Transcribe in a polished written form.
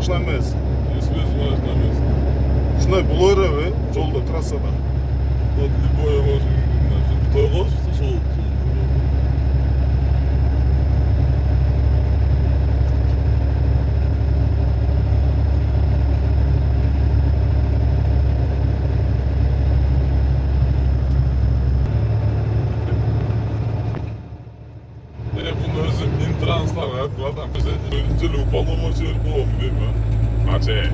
машина емес. Эсмес машина емес. Ушундай болор эби жолдо, трассада. Вот любое болушу мүмкүн. Тойго чыкса сол. Bunun özü intranslar, adam bize önce ufalı maçı yapalım değil mi? Maçı.